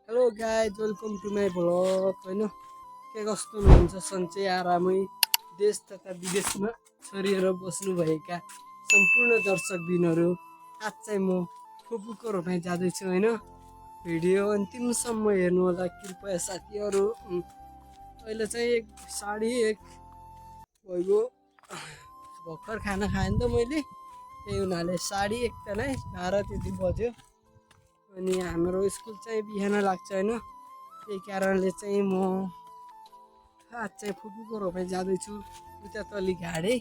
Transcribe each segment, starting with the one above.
Hello guys welcome to my vlog होइन के कस्तो हुनुहुन्छ सन्चै आरामै देश तथा विदेशमा छरिएर बस्नुभएका सम्पूर्ण दर्शकबिनहरू आज चाहिँ म फुपूको रोपाइँ जाँदैछु होइन भिडियो अन्तिमसम्म हेर्नु होला कृपया साथीहरू अहिले चाहिँ 1:30 भइगयो भर्खर खाना खाएँ नि त मैले त्यही हुनाले 1:30 त नै 12 त्यति बज्यो अनि हाम्रो स्कुल चाहिँ बिहान लाग्छ होइन त्यही कारणले चाहिँ म आज चाहिँ फुपूको रोपाइँ जाँदैछु उता तली घाडे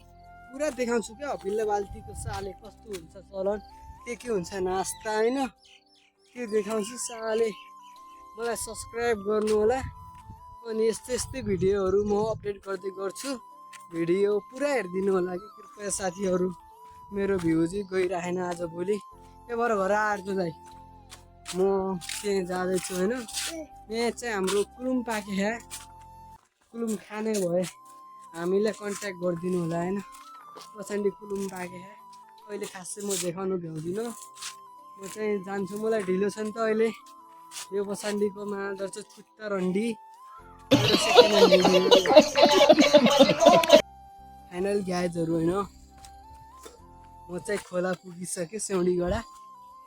पुरा देखाउँछु क्या हपिल्लो बाल्टीको साले कस्तो हुन्छ चलन के हुन्छ नास्ता होइन के देखाउँछु साले मलाई सब्सक्राइब गर्नु होला अनि यस्तै भिडियोहरू म अपडेट गर्दै गर्छु भिडियो पुरा हेरिदिनु होला कि कृपया साथीहरू मेरो भ्यू चाहिँ गइरहेन आजभोलि त्यहाँबाट घर आएर दाइ म त्यहाँ जाँदैछु होइन यहाँ चाहिँ हाम्रो कुलुम पाके कुलुम खाने भए हामीलाई कन्ट्याक्ट गरिदिनु होला होइन पछाडि कुलुम पाके अहिले खासै म देखाउनु भ्याउँदिनँ म चाहिँ जान्छु मलाई ढिलो छ नि त अहिले यो पछाडिको मादर चाहिँ खुट्टा रन्डी फाइनल ग्याजहरू होइन म चाहिँ खोला पुगिसकेँ सेउडीगडा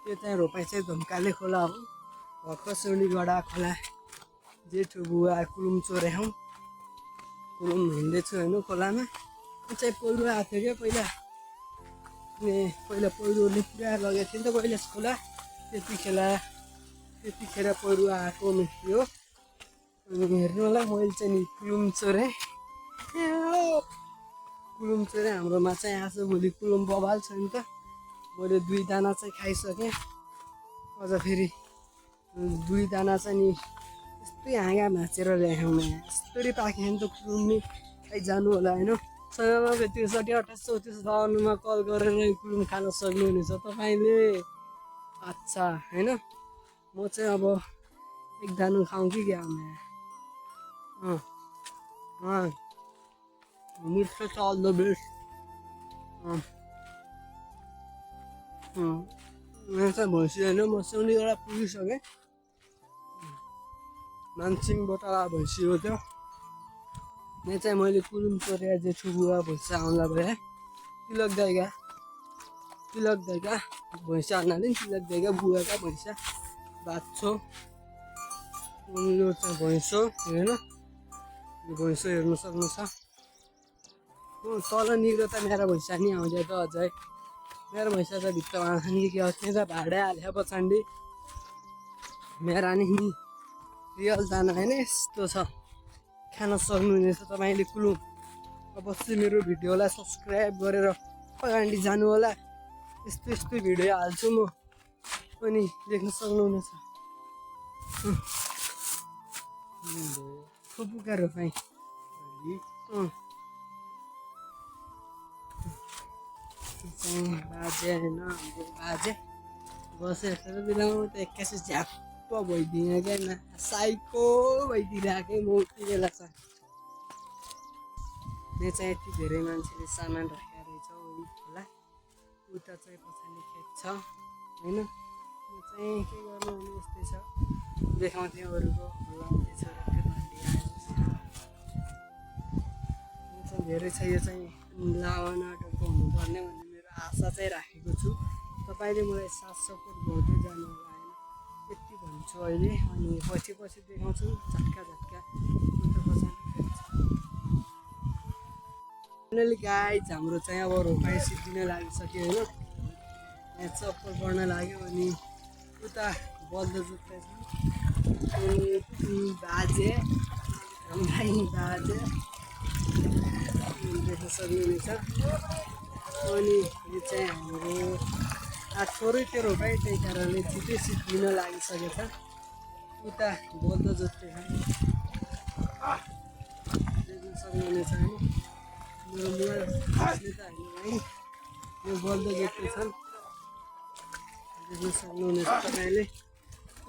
त्यो चाहिँ रोपाइँ चाहिँ धम्काले खोला हो भर्खर सेउडीगडा खोला जेठो बुवा कुलुम चोर्याउँ कुलुम हिँड्दैछु होइन खोलामा चाहिँ पहिरो आएको थियो क्या पहिला पहिरोले पुरा लगेको थियो नि त पहिला खोला त्यतिखेर पहिरो आएको थियो अनि हेर्नु होला मैले चाहिँ नि कुलुम चोरेँ हाम्रोमा चाहिँ आजभोलि कुलुम बबाल छ नि त मैले 2 दाना चाहिँ खाइसकेँ अझ फेरि 2 दाना चाहिँ नि यस्तै हाँगा भाँचेर ल्याएँ यस्तरी पाकेँ नि त कुलुम नि खाइ जानु होला होइन 9763283452मा कल गरेर कुलुम खान सक्नुहुनेछ तपाईँले अच्छा होइन म चाहिँ अब एक दानु खाउँ कि क्या मिर्च छ अल द बेस्ट यहाँ चाहिँ भैँसी होइन म सेउडीगडा पुगिसकेँ मानसिङबाट भैँसी हो त्यो यहाँ चाहिँ मैले कुलुम चोरेर जेठु बुवा भैँसी आउँला भए तिलक दाइगा भैँसी आउनाले तिलक दाइगा बुवाका भैँसा बाछो यो चाहिँ भैँसो होइन यो भैँसो हेर्नु सक्नुहुन्छ तल निग्रो त मेरो भैँसा नि आउँछ त अझै मेरो भैँसा त भित्रमा निकै अस्ति त भाडा हाल्यो पछाडि मेरा नि रियल दाना होइन यस्तो छ खान सक्नुहुनेछ तपाईँले कुलुम अवश्य मेरो भिडियोलाई सब्सक्राइब गरेर अगाडि जानु होला यस्तो भिडियो हाल्छु म अनि देख्न सक्नुहुनेछ फुपूका रोपाइँ बाजे होइन हाम्रो बाजे बसेर बेलामा त 81 झ्याप्प भइदिएँ क्या साइको भइदिरहेकै म उति बेला छ यहाँ चाहिँ यति धेरै मान्छेले सामान राखेर रहेछ होला उता चाहिँ पछाडि खेत छ होइन म चाहिँ के गर्नु भने यस्तै छ देखाउँथेँ अरूको धेरै छ यो चाहिँ लावा नाटकको हुनुपर्ने भन्ने मेरो आशा चाहिँ राखेको छु तपाईँले मलाई साथ सपोर्ट गर्दै जानु होला होइन यति भन्छु अहिले अनि पछि देखाउँछु झट्का फाइनली गाइज हाम्रो चाहिँ अब रोपाइँ सिद्धिन लागिसक्यो होइन यहाँ चप्पल पर्न लाग्यो अनि उता बल्द जुत्ता छ बाजे देख्न सक्नुहुनेछ अनि यो चाहिँ हाम्रो थोरै त्यो रोपाइँ त्यही कारणले छिटै सिद्धिन लागिसकेको छ उता बल्द जोत्दै छ देख्न सक्नुहुनेछ होइन मेरो मोबाइल त होइन है यो बल्द जोत्दै छन् देख्न सक्नुहुनेछ तपाईँले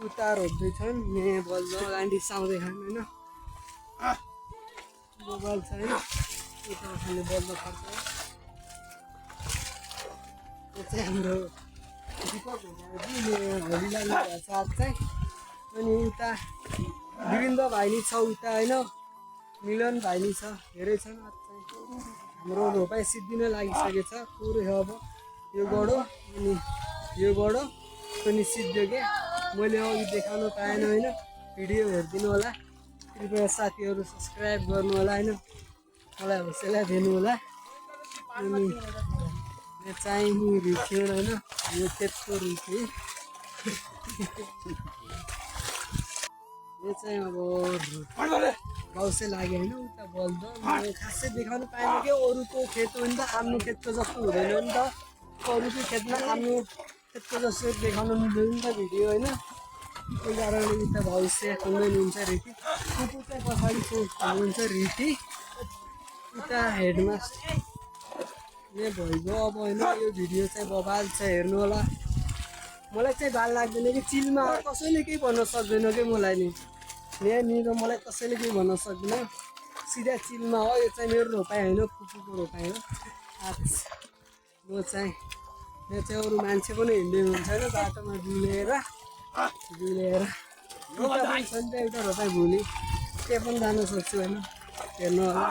उता रोप्दैछन् यहाँ बल्द गान्डी साउँदै खान् होइन मोबाइल छ होइन उता खाने बल्द खर्च यो चाहिँ हाम्रो दिपक होली लाग्नु भएको छ आज चाहिँ अनि उता गोविन्द भाइ नि छ उता होइन, मिलन भाइ नि छ, धेरै छन्। हाम्रो रोपाइ सिद्धिन लागिसकेको छ पुरै। अब यो गडो अनि यो गडो पनि सिद्धियो के, मैले अघि देखाउन पाएन होइन। भिडियो हेरिदिनु होला, कृपया साथीहरू सब्सक्राइब गर्नु होला होइन, मलाई हौसला दिनु होला। अनि यो चाहिँ रुख्यो होइन, यो खेतको रुख्यो। यो चाहिँ अब गाउँसै लाग्यो होइन, उता बल्द खासै देखाउनु पाएन कि अरूको खेत हो नि त, आफ्नो खेतको जस्तो हुँदैन नि त। अरूको खेतमा आफ्नो खेतको जस्तो देखाउनु मिल्दैन नि त भिडियो होइन। त्यही कारणले उता भविष्य हुनुहुन्छ रिटी, कुकुर चाहिँ पछाडि हुनुहुन्छ रिटी, उता हेडमास्टर यहाँ भइगयो अब होइन। यो भिडियो चाहिँ बबाल छ, हेर्नु होला। मलाई चाहिँ बाल लाग्दैन कि चिलमा कसैले केही भन्न सक्दैन कि मलाई नि, यहाँनिर मलाई कसैले केही भन्न सक्दैन, सिधा चिलमा हो। यो चाहिँ मेरो रोपाइ होइन, फुपूको रोपाइ हो। म चाहिँ यहाँ चाहिँ अरू मान्छे पनि हिँड्दै हुन्छ होइन, बाटोमा डुलेर उता पनि छ नि त एउटा रोपाइ, भोलि त्यहाँ पनि जान सक्छु होइन, हेर्नु होला।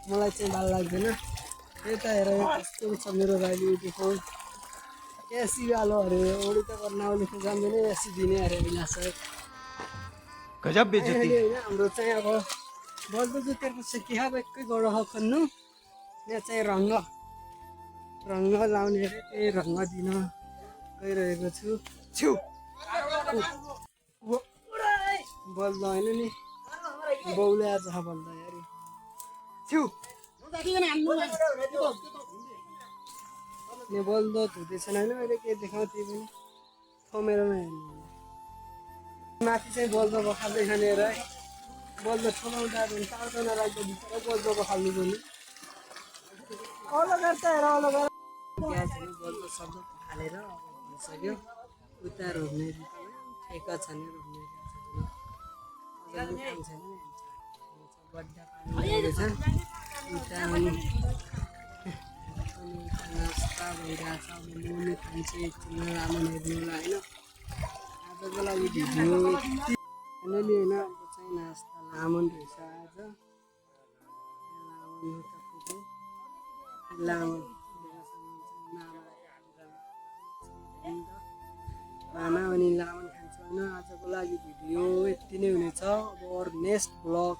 मलाई चाहिँ बाल लाग्दैन। यता हेर कस्तो छ मेरो भाइले देखाउँ, एसी वालो अरे ओडी त बनाउने जान्दैन, एसी दिने अरे विलास गजब बेइज्जती होइन। हाम्रो चाहिँ अब बल्दो जुत्तेको चाहिँ के अब एकै गडो हो खन्नु। यहाँ चाहिँ रङ्ग लाउने अरे, त्यही रङ्ग दिन गइरहेको छु। छ्यु बल्द होइन नि, बाउले आज बल्द यार छ्यु यहाँ बल्द धुँदैछन् होइन। अहिले के देखाउँथेँ पनि कमेरामा हेर्नु माथि चाहिँ बल्द बखाल्दै खानेर है, बल्द ठुलाउँदा भने पार्दैन लाग्छ, भित्र बल्द बखाल्नु पर्ने। अलग त हेर अलग ग्यासहरू बल्द शब्द हालेर अब भइसक्यो। उता रोप्ने ठेका छ नि रोप्ने काम छैन, गड्डा पानी छ उता। अनि नास्ता भइरहेछ, अब मोमो खान्छु एकछिन, रामन हेर्नु होइन। आजको लागि भिडियो यति फाइनली होइन। अब चाहिँ नास्ता लामन रहेछ आज, लामन त फुपू लामन मामा अनि लामन खान्छ होइन। आजको लागि भिडियो यति नै हुनेछ। अब नेक्स्ट ब्लग